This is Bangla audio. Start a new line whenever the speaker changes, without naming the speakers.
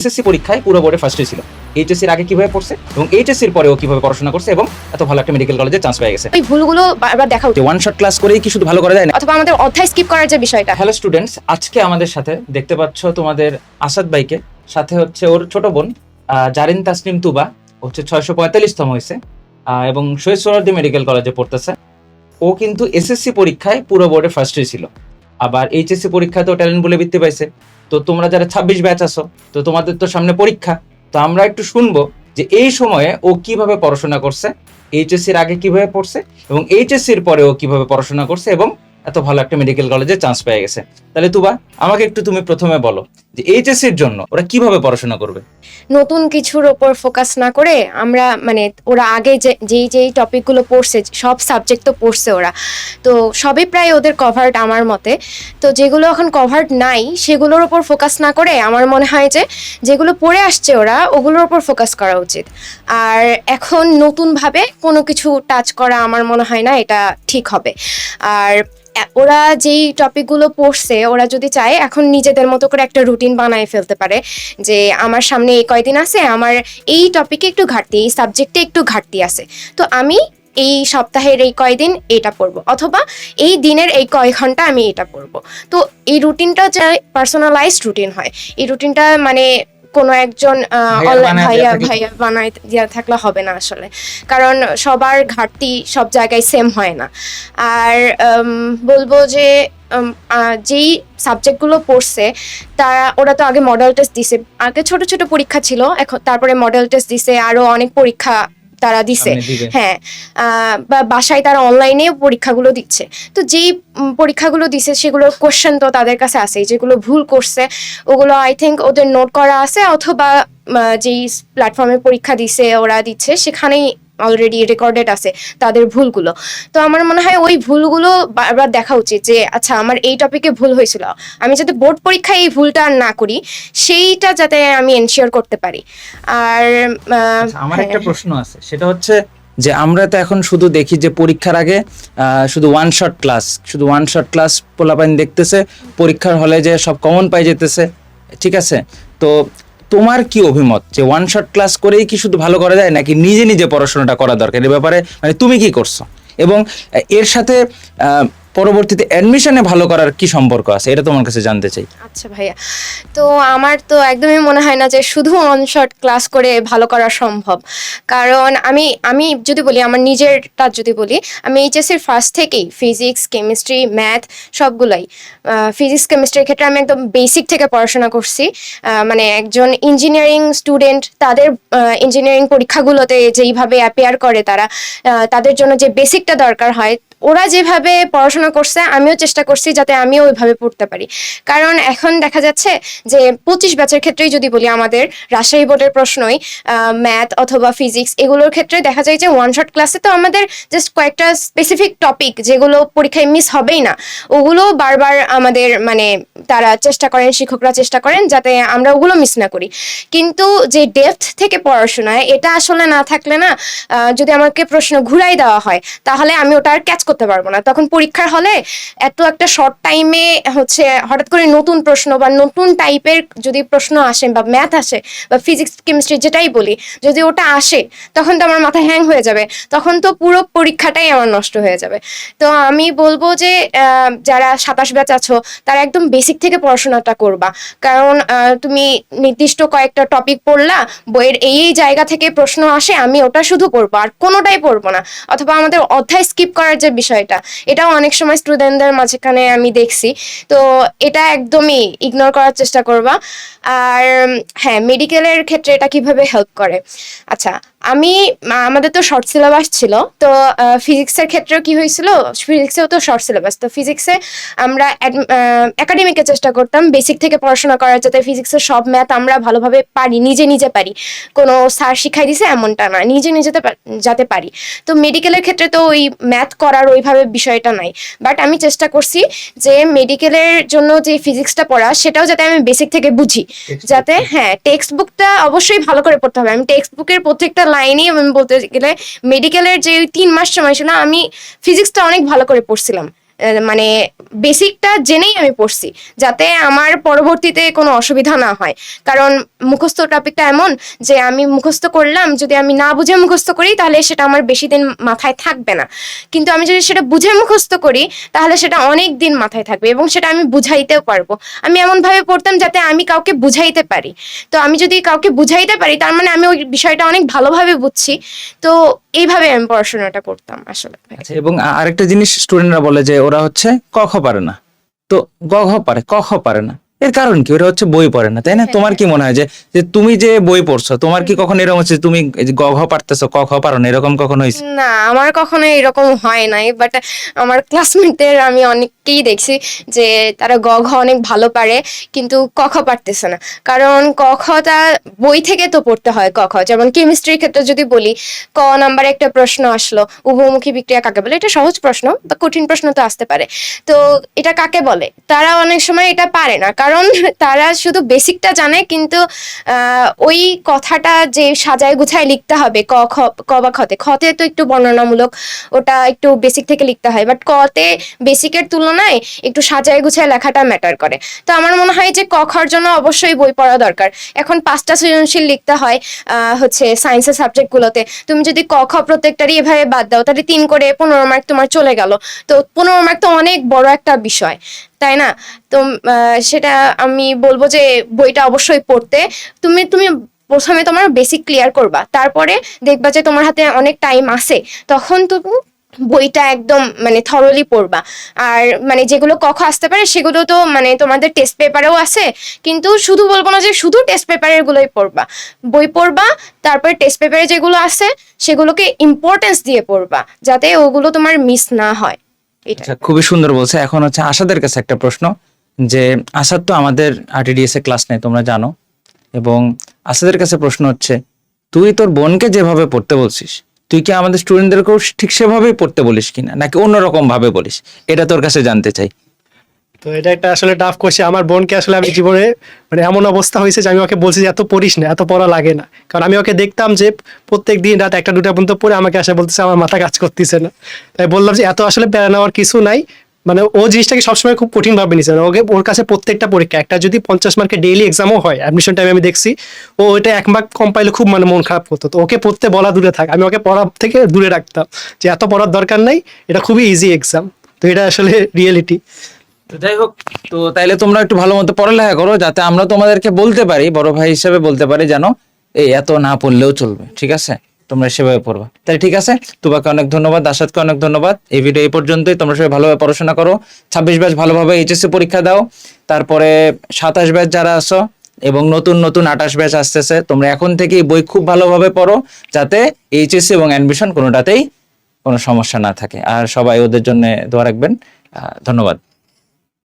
এসএসসি পরীক্ষায় পুরো বোর্ডে ফার্স্ট হয়েছিল। এইচএসসির আগে কিভাবে পড়ছে এবং এইচএসসির পরেও কিভাবে পড়াশোনা করছে এবং এত ভালো একটা মেডিকেল কলেজে চান্স পেয়ে গেছে।
ওই ভুলগুলো বারবার দেখা উচিত,
যে ওয়ান শট ক্লাস করেই কি শুধু ভালো করা যায় না,
অথবা আমাদের অধ্যায় স্কিপ করার যে বিষয়টা।
হ্যালো স্টুডেন্টস, আজকে আমাদের সাথে দেখতে পাচ্ছ তোমাদের আসাদ ভাইকে, সাথে হচ্ছে ওর ছোট বোন জারিন তাসনিম তুবা, হচ্ছে 645তম হয়েছে এবং শহীদ সোহরাওয়ার্দী মেডিকেল কলেজে পড়তেছে। ও কিন্তু এসএসসি পরীক্ষায় পুরো বোর্ডে ফার্স্ট হয়েছিল, আবার এইচএসসি পরীক্ষাতেও ট্যালেন্ট বলে বৃত্তি পাইছে। তো তোমরা যারা 26 ব্যাচ আছো, তো তোমাদের তো সামনে পরীক্ষা, তো আমরা একটু শুনবো যে এই সময়ে ও কিভাবে পড়াশোনা করছে, এইচএসসির আগে কিভাবে পড়ছে এবং এইচএসসির পরে ও কিভাবে পড়াশোনা করছে এবং এত ভালো একটা মেডিকেল কলেজে চান্স পেয়ে গেছে। তাহলে তুবা, আমাকে একটু তুমি প্রথমে বলো যে এইচএসসির জন্য ওরা কিভাবে পড়াশোনা করবে।
নতুন কিছুর ওপর ফোকাস না করে আমরা ওরা আগে যেই টপিকগুলো পড়ছে, সব সাবজেক্ট তো পড়ছে ওরা, তো সবই প্রায় ওদের কভার্ড আমার মতে। তো যেগুলো এখন কভার্ড নাই সেগুলোর ওপর ফোকাস না করে আমার মনে হয় যে যেগুলো পড়ে আসছে ওরা ওগুলোর ওপর ফোকাস করা উচিত। আর এখন নতুনভাবে কোনো কিছু টাচ করা আমার মনে হয় না এটা ঠিক হবে। আর ওরা যেই টপিকগুলো পড়ছে ওরা যদি চায় এখন নিজেদের মতো করে একটা রুটিন বানায় ফেলতে পারে যে আমার সামনে এই কয়দিন আছে, আমার এই টপিকে একটু ঘাটতি, এই সাবজেক্টে একটু ঘাটতি আছে, তো আমি এই সপ্তাহের এই কয়দিন এটা পড়বো, অথবা এই দিনের এই কয় ঘন্টা আমি এটা পড়বো। তো এই রুটিনটা যে পার্সোনালাইজড রুটিন হয়, এই রুটিনটা কোনো একজন ভাইয়া বানায় দেওয়া থাকলে হবে না আসলে, কারণ সবার ঘাটতি সব জায়গায় সেম হয় না। আর বলবো যে যেই সাবজেক্টগুলো পড়ছে ওরা তো আগে মডেল টেস্ট দিছে, আগে ছোট ছোট পরীক্ষা ছিল, এখন তারপরে মডেল টেস্ট দিছে, আরো অনেক পরীক্ষা তারা দিছে। হ্যাঁ, বা বাসায় তারা অনলাইনে পরীক্ষাগুলো দিচ্ছে। তো যেই পরীক্ষাগুলো দিছে সেগুলোর কোশ্চেন তো তাদের কাছে আছে, যেগুলো ভুল করছে ওগুলো আই থিঙ্ক ওদের নোট করা আছে, অথবা যেই প্ল্যাটফর্মে পরীক্ষা দিছে ওরা দিচ্ছে সেখানেই অলরেডি রেকর্ডেড আছে তাদের ভুলগুলো। তো আমার মনে হয় ওই ভুলগুলো বারবার দেখা উচিত যে আচ্ছা আমার এই টপিকে ভুল হয়েছিল, আমি যাতে বোর্ড পরীক্ষায় এই ভুলটা আর না করি সেইটা যাতে আমি এনশিওর করতে পারি। আর
আমার একটা প্রশ্ন আছে, সেটা হচ্ছে যে আমরা তো এখন শুধু দেখি যে পরীক্ষার আগে শুধু ওয়ান শট ক্লাস পোলাপাইন দেখতেছে, পরীক্ষার হলে যে সব কমন পাই যেতেছে, ঠিক আছে। তো তোমার কি অভিমত যে ওয়ান শট ক্লাস করেই কি শুধু ভালো করা যায় নাকি নিজে নিজে পড়াশোনাটা করা দরকার, এ ব্যাপারে তুমি কি করছো এবং এর সাথে পরবর্তীতে অ্যাডমিশনে ভালো করার কি সম্পর্ক আছে, এটা তোমার কাছে জানতে চাই।
আচ্ছা ভাইয়া, তো আমার তো একদমই মনে হয় না যে শুধু অন শর্ট ক্লাস করে ভালো করা সম্ভব। কারণ আমি যদি বলি আমার নিজেরটা যদি বলি, আমি এইচএসসির ফার্স্ট থেকেই ফিজিক্স, কেমিস্ট্রি, ম্যাথ সবগুলাই, ফিজিক্স কেমিস্ট্রির ক্ষেত্রে আমি একদম বেসিক থেকে পড়াশোনা করছি। একজন ইঞ্জিনিয়ারিং স্টুডেন্ট তাদের ইঞ্জিনিয়ারিং পরীক্ষাগুলোতে যেইভাবে অ্যাপিয়ার করে তাদের জন্য যে বেসিকটা দরকার হয়, ওরা যেভাবে পড়াশোনা করছে আমিও চেষ্টা করছি যাতে আমিও ওইভাবে পড়তে পারি। কারণ এখন দেখা যাচ্ছে যে 25 ব্যাচের ক্ষেত্রেই যদি বলি, আমাদের রাজশাহী বোর্ডের প্রশ্নই ম্যাথ অথবা ফিজিক্স এগুলোর ক্ষেত্রে দেখা যায় যে ওয়ান শট ক্লাসে তো আমাদের জাস্ট কয়েকটা স্পেসিফিক টপিক যেগুলো পরীক্ষায় মিস হবেই না, ওগুলো বারবার আমাদের তারা চেষ্টা করেন, শিক্ষকরা চেষ্টা করেন যাতে আমরা ওগুলো মিস না করি। কিন্তু যে ডেপথ থেকে পড়াশোনায় এটা আসলে না থাকলে না, যদি আমাকে প্রশ্ন ঘুরাই দেওয়া হয় তাহলে আমি ওটা আর ক্যাচ করতে পারবো না। তখন পরীক্ষার হলে এত একটা শর্ট টাইমে হঠাৎ করে নতুন প্রশ্ন বা নতুন টাইপের যদি প্রশ্ন আসে বা ম্যাথ আসে বা ফিজিক্স কেমিস্ট্রি যেটাই বলি, যদি ওটা আসে তখন তো আমার মাথা হ্যাং হয়ে যাবে, তখন তো পুরো পরীক্ষাটাই আমার নষ্ট হয়ে যাবে। তো আমি বলবো যে যারা 27 ব্যাচ আছো তারা একদম বেসিক থেকে পড়াশোনাটা করবা। কারণ তুমি নির্দিষ্ট কয়েকটা টপিক পড়লা, বইয়ের এই জায়গা থেকে প্রশ্ন আসে, আমি ওটা শুধু পড়বো আর কোনোটাই পড়বো না, অথবা আমাদের অধ্যায় স্কিপ করার যে বিষয়টা, এটাও অনেক সময় স্টুডেন্টদের মাঝখানে আমি দেখছি। তো এটা একদমই ইগনোর করার চেষ্টা করবা। আর হ্যাঁ, মেডিকেলের ক্ষেত্রে এটা কিভাবে হেল্প করে, আচ্ছা আমাদের তো শর্ট সিলেবাস ছিল, তো ফিজিক্সের ক্ষেত্রেও কি হয়েছিল, ফিজিক্সেও তো শর্ট সিলেবাস, তো ফিজিক্সে আমরা একাডেমিকে চেষ্টা করতাম বেসিক থেকে পড়াশোনা করার, যাতে ফিজিক্সের সব ম্যাথ আমরা ভালোভাবে পারি, নিজে পারি, কোনো স্যার শিখাই দিছে এমনটা না, নিজে যাতে পারি। তো মেডিকেলের ক্ষেত্রে তো ওই ম্যাথ করার ওইভাবে বিষয়টা নাই, বাট আমি চেষ্টা করছি যে মেডিকেলের জন্য যে ফিজিক্সটা পড়া সেটাও যাতে আমি বেসিক থেকে বুঝি, যাতে হ্যাঁ টেক্সট বুকটা অবশ্যই ভালো করে পড়তে হবে। আমি টেক্সট বুকের প্রত্যেকটা লাইনই আমি বলতে গেলে মেডিকেলের যে 3 মাস সময় ছিল আমি ফিজিক্সটা অনেক ভালো করে পড়ছিলাম, মানে বেসিকটা জেনেই আমি পড়ছি, যাতে আমার পরবর্তীতে কোনো অসুবিধা না হয়। কারণ মুখস্থ টপিকটা এমন যে আমি মুখস্থ করলাম, যদি আমি না বুঝে মুখস্থ করি তাহলে সেটা আমার বেশি দিন মাথায় থাকবে না, কিন্তু আমি যদি সেটা বুঝে মুখস্থ করি তাহলে সেটা অনেক দিন মাথায় থাকবে এবং সেটা আমি বুঝাইতেও পারবো। আমি এমনভাবে পড়তাম যাতে আমি কাউকে বুঝাইতে পারি। তো আমি যদি কাউকে বুঝাইতে পারি তার মানে আমি ওই বিষয়টা অনেক ভালোভাবে বুঝছি। তো এইভাবে আমি পড়াশোনাটা করতাম আসলে।
আচ্ছা, এবং আরেকটা জিনিস স্টুডেন্টরা বলে যে ওরা হচ্ছে ক খ পারে না, তো গ ঘ পারে, ক খ পারে না, এর কারণ কি? ওরা হচ্ছে বই পড়ে না, তাই না? তোমার কি মনে হয় যে যে তুমি যে বই পড়ছো, তোমার কি কখনো এরকম হচ্ছে তুমি এই যে গ ঘ পারতেছো, ক খ পারো না, এরকম কখনো হয়েছে?
না, আমার কখনো এরকম হয় নাই, বাট আমার ক্লাসমেটদের আমি অনেককেই দেখছি যে তারা গ ঘ অনেক ভালো পারে কিন্তু ক খ পারতেছে না। কারণ ক খটা বই থেকে তো পড়তে হয়। ক খ যেমন কেমিস্ট্রির ক্ষেত্রে যদি বলি, ক নাম্বারে একটা প্রশ্ন আসলো, উভমুখী বিক্রিয়া কাকে বলে, এটা সহজ প্রশ্ন বা কঠিন প্রশ্ন তো আসতে পারে। তো এটা কাকে বলে, তারা অনেক সময় এটা পারে না, কারণ তারা শুধু বেসিকটা জানে কিন্তু ওই কথাটা যে সাজায় গুছায় লিখতে হবে ক খ, ক বা খতে, খতে তো একটু বর্ণনামূলক, ওটা একটু বেসিক থেকে লিখতে হয়, বাট কতে বেসিকের তুলনায় একটু সাজায় গুছায় লেখাটা ম্যাটার করে। তো আমার মনে হয় যে ক খর জন্য অবশ্যই বই পড়া দরকার। এখন 5টা সৃজনশীল লিখতে হয় হচ্ছে সায়েন্সের সাবজেক্টগুলোতে, তুমি যদি ক খ প্রত্যেকটারই এভাবে বাদ দাও তাহলে 3 করে 15 মার্ক তোমার চলে গেল। তো 15 মার্ক তো অনেক বড় একটা বিষয়, তাই না? তো সেটা আমি বলবো যে বইটা অবশ্যই পড়তে। তুমি তুমি প্রথমে তোমার বেসিক ক্লিয়ার করবা, তারপরে দেখবা যে তোমার হাতে অনেক টাইম আছে, তখন তুমি বইটা একদম মানে থরলি পড়বা। আর মানে যেগুলো ক খ আসতে পারে সেগুলো তো মানে তোমাদের টেস্ট পেপারেও আছে, কিন্তু শুধু বলবো না যে শুধু টেস্ট পেপারের গুলোই পড়বা। বই পড়বা, তারপরে টেস্ট পেপারে যেগুলো আছে সেগুলোকে ইম্পর্টেন্স দিয়ে পড়বা, যাতে ওগুলো তোমার মিস না হয়। এটা
আচ্ছা, খুবই সুন্দর বলছে। এখন হচ্ছে আসাদের কাছে একটা প্রশ্ন, যে আসাদ তো আমাদের আরটিডিএস এ ক্লাস নেয় তোমরা জানো, এবং আসাদের কাছে প্রশ্ন হচ্ছে, তুই তোর বোনকে যেভাবে পড়তে বলছিস, তুই কি আমাদের স্টুডেন্টদেরকেও ঠিক সেভাবেই পড়তে বলিস কিনা, নাকি অন্যরকম ভাবে বলিস? এটা তোর কাছে জানতে চাই।
তো এটা একটা আসলে টাফ কোশ্চেন। আমার বোনকে আসলে আমি জীবনে মানে এমন অবস্থা হয়েছে যে আমি ওকে বলছি যে এত পড়িস না, এত পড়া লাগে না, কারণ আমি ওকে দেখতাম যে প্রত্যেক দিন রাত 1টা 2টা পর্যন্ত পড়ে আমাকে আসে বলতেছে আমার মাথা কাজ করতেছে না। তাই বললাম যে এত আসলে প্যারা নেওয়ার কিছু নাই। মানে ও জিনিসটাকে সবসময় খুব কঠিন ভাবে নিছে। ওকে ওর কাছে প্রত্যেকটা পরীক্ষা, একটা যদি 50 মার্কের ডেইলি এক্সামও হয় অ্যাডমিশন টাইমে, আমি দেখছি ও ওইটা 1 মার্ক কম পাইলে খুব মানে মন খারাপ করতো। তো ওকে পড়তে বলা দূরে থাক, আমি ওকে পড়া থেকে দূরে রাখতাম যে এত পড়ার দরকার নাই, এটা খুবই ইজি এক্সাম। তো এটা আসলে রিয়েলিটি।
তো যাই হোক, তো তাইলে তোমরা একটু ভালো মতো পড়ালেখা করো, যাতে আমরা তোমাদেরকে বলতে পারি, বড় ভাই হিসেবে বলতে পারি, জানো এই এত না পড়লেও চলবে, ঠিক আছে? তোমরা সেভাবে পড়বা। তাহলে ঠিক আছে, তোমাকে অনেক ধন্যবাদ, আসাদকে অনেক ধন্যবাদ। এই ভিডিও এই পর্যন্তই। তোমরা সবাই ভালোভাবে পড়াশোনা করো, 26 ব্যাচ ভালোভাবে এইচএসসি পরীক্ষা দাও, তারপরে 27 ব্যাচ যারা আসো এবং নতুন নতুন 28 ব্যাচ আসতেছে, তোমরা এখন থেকেই বই খুব ভালোভাবে পড়ো, যাতে এইচএসসি এবং অ্যাডমিশন কোনোটাতেই কোনো সমস্যা না থাকে। আর সবাই ওদের জন্য দোয়া রাখবেন। ধন্যবাদ।